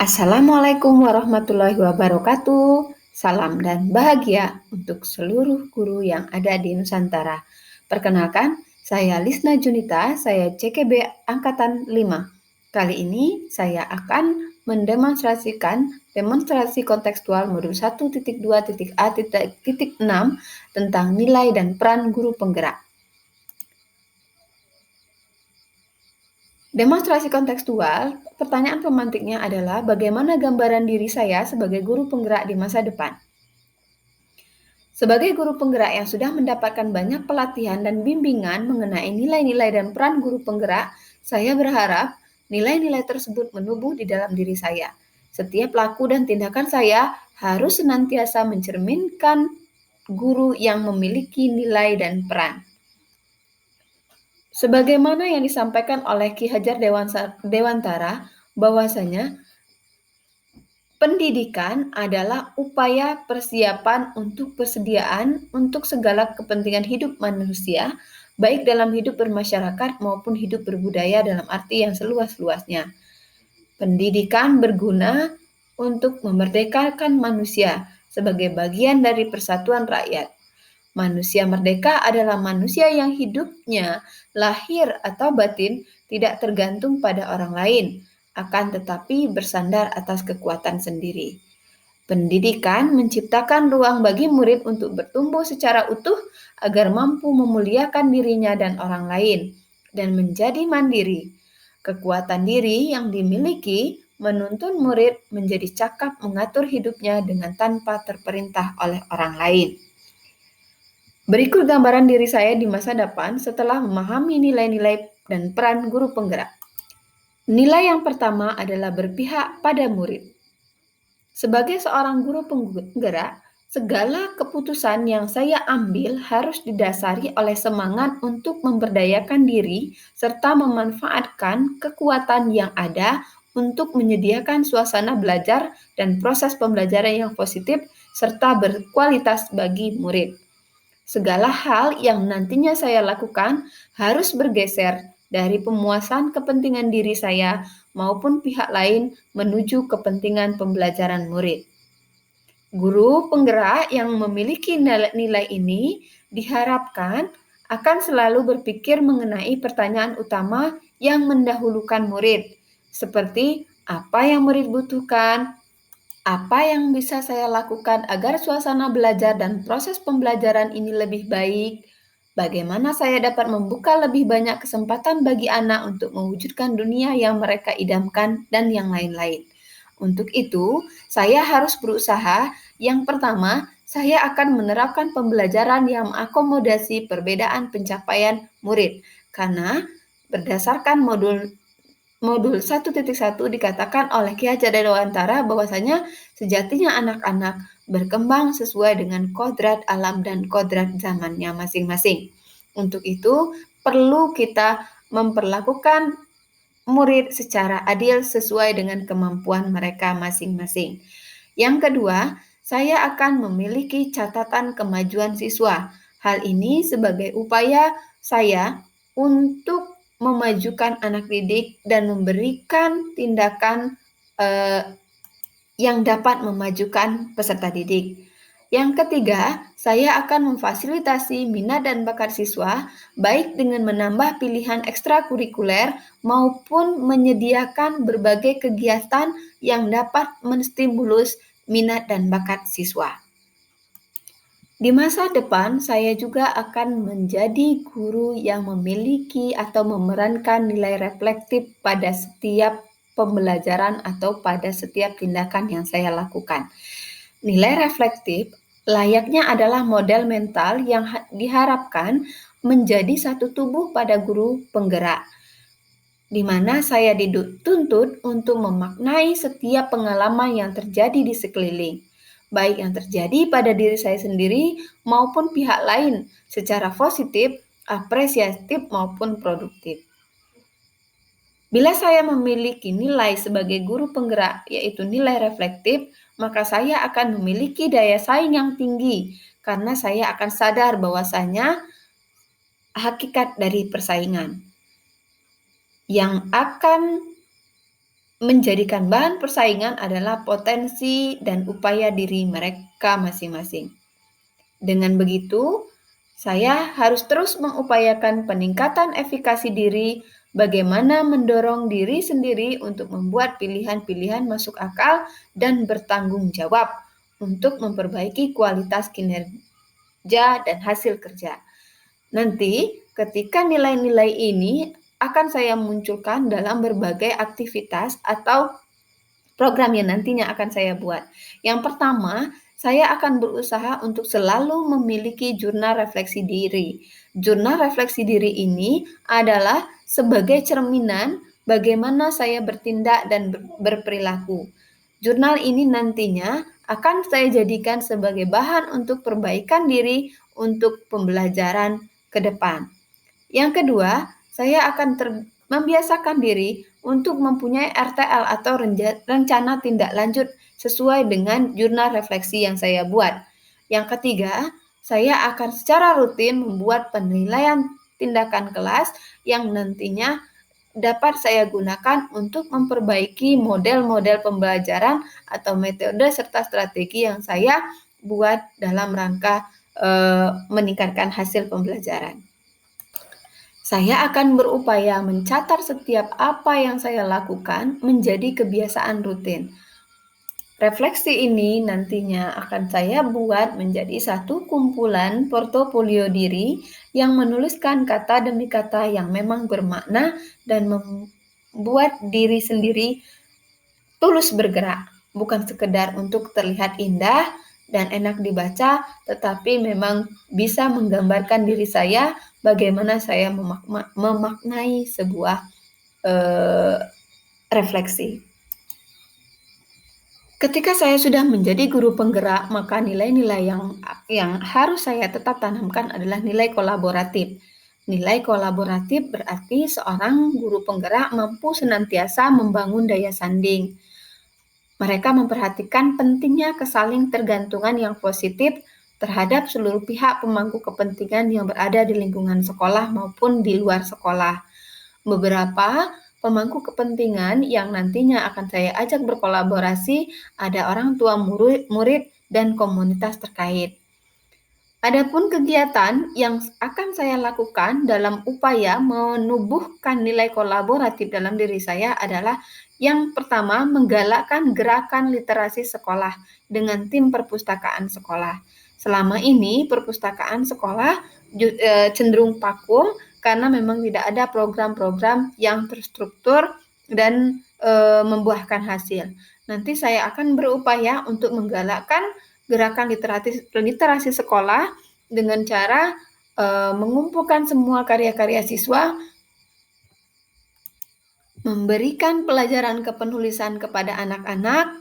Assalamualaikum warahmatullahi wabarakatuh. Salam dan bahagia untuk seluruh guru yang ada di Nusantara. Perkenalkan, saya Lisna Junita, saya CKB Angkatan 5. Kali ini saya akan mendemonstrasikan demonstrasi kontekstual modul 1.2.a.6 tentang nilai dan peran guru penggerak. Demonstrasi kontekstual, pertanyaan pemantiknya adalah bagaimana gambaran diri saya sebagai guru penggerak di masa depan. Sebagai guru penggerak yang sudah mendapatkan banyak pelatihan dan bimbingan mengenai nilai-nilai dan peran guru penggerak, saya berharap nilai-nilai tersebut menubuh di dalam diri saya. Setiap laku dan tindakan saya harus senantiasa mencerminkan guru yang memiliki nilai dan peran. Sebagaimana yang disampaikan oleh Ki Hajar Dewantara, bahwasanya pendidikan adalah upaya persiapan untuk persediaan untuk segala kepentingan hidup manusia, baik dalam hidup bermasyarakat maupun hidup berbudaya dalam arti yang seluas-luasnya. Pendidikan berguna untuk memerdekakan manusia sebagai bagian dari persatuan rakyat. Manusia merdeka adalah manusia yang hidupnya, lahir atau batin, tidak tergantung pada orang lain, akan tetapi bersandar atas kekuatan sendiri. Pendidikan menciptakan ruang bagi murid untuk bertumbuh secara utuh agar mampu memuliakan dirinya dan orang lain, dan menjadi mandiri. Kekuatan diri yang dimiliki menuntun murid menjadi cakap mengatur hidupnya dengan tanpa terperintah oleh orang lain. Berikut gambaran diri saya di masa depan setelah memahami nilai-nilai dan peran guru penggerak. Nilai yang pertama adalah berpihak pada murid. Sebagai seorang guru penggerak, segala keputusan yang saya ambil harus didasari oleh semangat untuk memberdayakan diri serta memanfaatkan kekuatan yang ada untuk menyediakan suasana belajar dan proses pembelajaran yang positif serta berkualitas bagi murid. Segala hal yang nantinya saya lakukan harus bergeser dari pemuasan kepentingan diri saya maupun pihak lain menuju kepentingan pembelajaran murid. Guru penggerak yang memiliki nilai ini diharapkan akan selalu berpikir mengenai pertanyaan utama yang mendahulukan murid, seperti apa yang murid butuhkan, apa yang bisa saya lakukan agar suasana belajar dan proses pembelajaran ini lebih baik? Bagaimana saya dapat membuka lebih banyak kesempatan bagi anak untuk mewujudkan dunia yang mereka idamkan dan yang lain-lain. Untuk itu, saya harus berusaha. Yang pertama, saya akan menerapkan pembelajaran yang mengakomodasi perbedaan pencapaian murid. Karena berdasarkan modul 1.1 dikatakan oleh Ki Hajar Dewantara bahwasanya sejatinya anak-anak berkembang sesuai dengan kodrat alam dan kodrat zamannya masing-masing. Untuk itu, perlu kita memperlakukan murid secara adil sesuai dengan kemampuan mereka masing-masing. Yang kedua, saya akan memiliki catatan kemajuan siswa. Hal ini sebagai upaya saya untuk memajukan anak didik dan memberikan tindakan yang dapat memajukan peserta didik. Yang ketiga, saya akan memfasilitasi minat dan bakat siswa baik dengan menambah pilihan ekstrakurikuler maupun menyediakan berbagai kegiatan yang dapat menstimulus minat dan bakat siswa. Di masa depan, saya juga akan menjadi guru yang memiliki atau memerankan nilai reflektif pada setiap pembelajaran atau pada setiap tindakan yang saya lakukan. Nilai reflektif layaknya adalah model mental yang diharapkan menjadi satu tubuh pada guru penggerak, di mana saya dituntut untuk memaknai setiap pengalaman yang terjadi di sekeliling, baik yang terjadi pada diri saya sendiri maupun pihak lain secara positif, apresiatif maupun produktif. Bila saya memiliki nilai sebagai guru penggerak, yaitu nilai reflektif, maka saya akan memiliki daya saing yang tinggi karena saya akan sadar bahwasanya hakikat dari persaingan yang akan menjadikan bahan persaingan adalah potensi dan upaya diri mereka masing-masing. Dengan begitu, saya harus terus mengupayakan peningkatan efikasi diri, bagaimana mendorong diri sendiri untuk membuat pilihan-pilihan masuk akal dan bertanggung jawab untuk memperbaiki kualitas kinerja dan hasil kerja. Nanti, ketika nilai-nilai ini akan saya munculkan dalam berbagai aktivitas atau program yang nantinya akan saya buat. Yang pertama, saya akan berusaha untuk selalu memiliki jurnal refleksi diri. Jurnal refleksi diri ini adalah sebagai cerminan bagaimana saya bertindak dan berperilaku. Jurnal ini nantinya akan saya jadikan sebagai bahan untuk perbaikan diri untuk pembelajaran ke depan. Yang kedua, saya akan membiasakan diri untuk mempunyai RTL atau rencana tindak lanjut sesuai dengan jurnal refleksi yang saya buat. Yang ketiga, saya akan secara rutin membuat penilaian tindakan kelas yang nantinya dapat saya gunakan untuk memperbaiki model-model pembelajaran atau metode serta strategi yang saya buat dalam rangka meningkatkan hasil pembelajaran. Saya akan berupaya mencatat setiap apa yang saya lakukan menjadi kebiasaan rutin. Refleksi ini nantinya akan saya buat menjadi satu kumpulan portofolio diri yang menuliskan kata demi kata yang memang bermakna dan membuat diri sendiri tulus bergerak, bukan sekedar untuk terlihat indah dan enak dibaca, tetapi memang bisa menggambarkan diri saya bagaimana saya memaknai sebuah refleksi. Ketika saya sudah menjadi guru penggerak, maka nilai-nilai yang harus saya tetap tanamkan adalah nilai kolaboratif. Nilai kolaboratif berarti seorang guru penggerak mampu senantiasa membangun daya sanding. Mereka memperhatikan pentingnya kesaling tergantungan yang positif terhadap seluruh pihak pemangku kepentingan yang berada di lingkungan sekolah maupun di luar sekolah. Beberapa pemangku kepentingan yang nantinya akan saya ajak berkolaborasi ada orang tua murid dan komunitas terkait. Adapun kegiatan yang akan saya lakukan dalam upaya menubuhkan nilai kolaboratif dalam diri saya adalah yang pertama, menggalakkan gerakan literasi sekolah dengan tim perpustakaan sekolah. Selama ini perpustakaan sekolah cenderung vakum karena memang tidak ada program-program yang terstruktur dan membuahkan hasil. Nanti saya akan berupaya untuk menggalakkan gerakan literasi sekolah dengan cara mengumpulkan semua karya-karya siswa, memberikan pelajaran kepenulisan kepada anak-anak,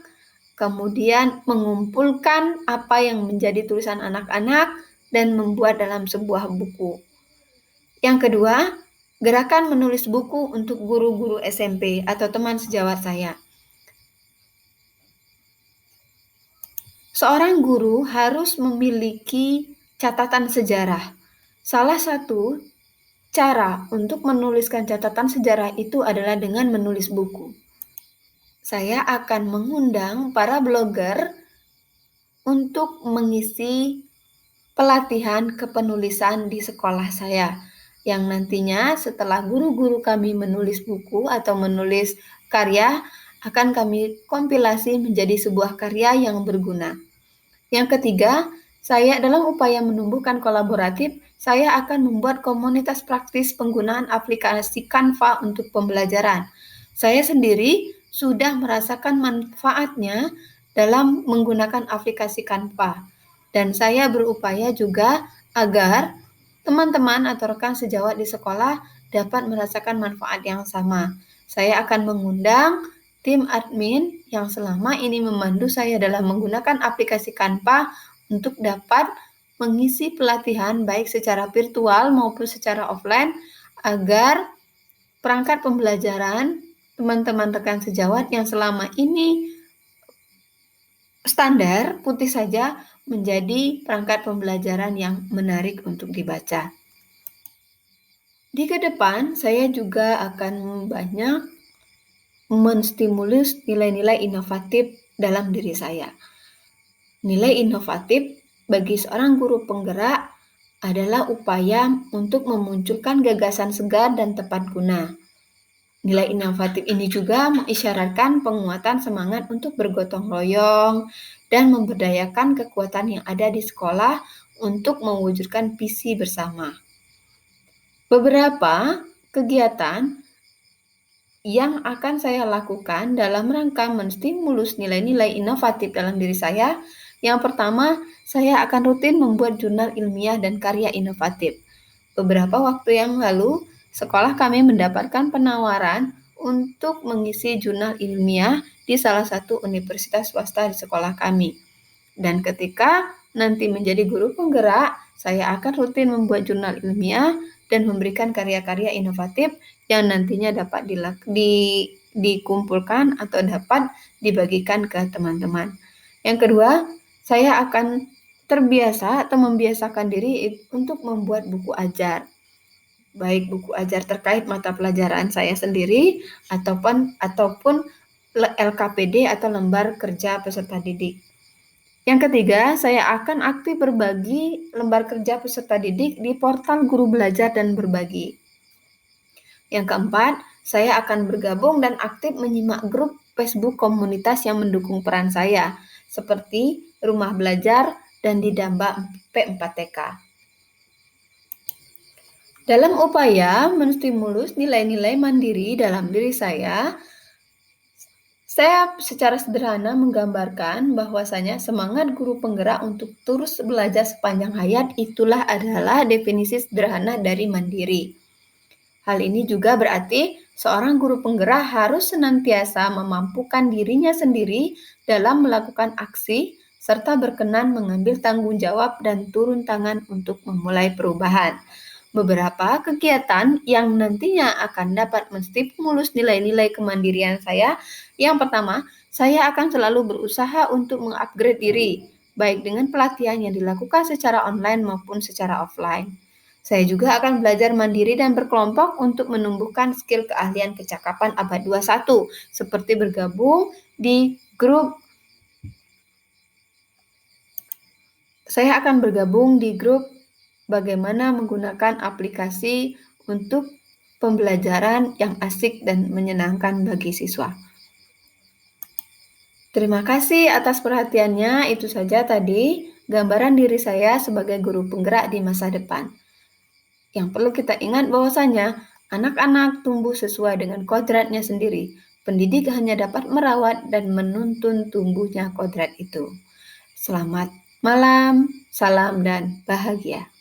kemudian mengumpulkan apa yang menjadi tulisan anak-anak dan membuat dalam sebuah buku. Yang kedua, gerakan menulis buku untuk guru-guru SMP atau teman sejawat saya. Seorang guru harus memiliki catatan sejarah. Salah satu cara untuk menuliskan catatan sejarah itu adalah dengan menulis buku. Saya akan mengundang para blogger untuk mengisi pelatihan kepenulisan di sekolah saya, yang nantinya setelah guru-guru kami menulis buku atau menulis karya, akan kami kompilasi menjadi sebuah karya yang berguna. Yang ketiga, saya dalam upaya menumbuhkan kolaboratif, saya akan membuat komunitas praktis penggunaan aplikasi Canva untuk pembelajaran. Saya sendiri sudah merasakan manfaatnya dalam menggunakan aplikasi Canva. Dan saya berupaya juga agar teman-teman atau rekan sejawat di sekolah dapat merasakan manfaat yang sama. Saya akan mengundang tim admin yang selama ini memandu saya dalam menggunakan aplikasi Canva untuk dapat mengisi pelatihan baik secara virtual maupun secara offline agar perangkat pembelajaran teman-teman rekan sejawat yang selama ini standar putih saja menjadi perangkat pembelajaran yang menarik untuk dibaca. Di ke depan, saya juga akan banyak menstimulus nilai-nilai inovatif dalam diri saya. Nilai inovatif bagi seorang guru penggerak adalah upaya untuk memunculkan gagasan segar dan tepat guna. Nilai inovatif ini juga mengisyaratkan penguatan semangat untuk bergotong royong dan memberdayakan kekuatan yang ada di sekolah untuk mewujudkan visi bersama. Beberapa kegiatan yang akan saya lakukan dalam rangka menstimulus nilai-nilai inovatif dalam diri saya. Yang pertama, saya akan rutin membuat jurnal ilmiah dan karya inovatif. Beberapa waktu yang lalu, sekolah kami mendapatkan penawaran untuk mengisi jurnal ilmiah di salah satu universitas swasta di sekolah kami. Dan ketika nanti menjadi guru penggerak, saya akan rutin membuat jurnal ilmiah dan memberikan karya-karya inovatif yang nantinya dapat dikumpulkan atau dapat dibagikan ke teman-teman. Yang kedua, saya akan terbiasa atau membiasakan diri untuk membuat buku ajar. Baik buku ajar terkait mata pelajaran saya sendiri ataupun LKPD atau lembar kerja peserta didik. Yang ketiga, saya akan aktif berbagi lembar kerja peserta didik di portal Guru Belajar dan Berbagi. Yang keempat, saya akan bergabung dan aktif menyimak grup Facebook komunitas yang mendukung peran saya, seperti Rumah Belajar dan Didamba P4TK. Dalam upaya menstimulus nilai-nilai mandiri dalam diri saya secara sederhana menggambarkan bahwasanya semangat guru penggerak untuk terus belajar sepanjang hayat itulah adalah definisi sederhana dari mandiri. Hal ini juga berarti seorang guru penggerak harus senantiasa memampukan dirinya sendiri dalam melakukan aksi serta berkenan mengambil tanggung jawab dan turun tangan untuk memulai perubahan. Beberapa kegiatan yang nantinya akan dapat menstimulus nilai-nilai kemandirian saya. Yang pertama, saya akan selalu berusaha untuk mengupgrade diri, baik dengan pelatihan yang dilakukan secara online maupun secara offline. Saya juga akan belajar mandiri dan berkelompok untuk menumbuhkan skill keahlian kecakapan abad 21, seperti bergabung di grup. Saya akan bergabung di grup bagaimana menggunakan aplikasi untuk pembelajaran yang asik dan menyenangkan bagi siswa. Terima kasih atas perhatiannya. Itu saja tadi gambaran diri saya sebagai guru penggerak di masa depan. Yang perlu kita ingat bahwasanya anak-anak tumbuh sesuai dengan kodratnya sendiri. Pendidik hanya dapat merawat dan menuntun tumbuhnya kodrat itu. Selamat malam, salam dan bahagia.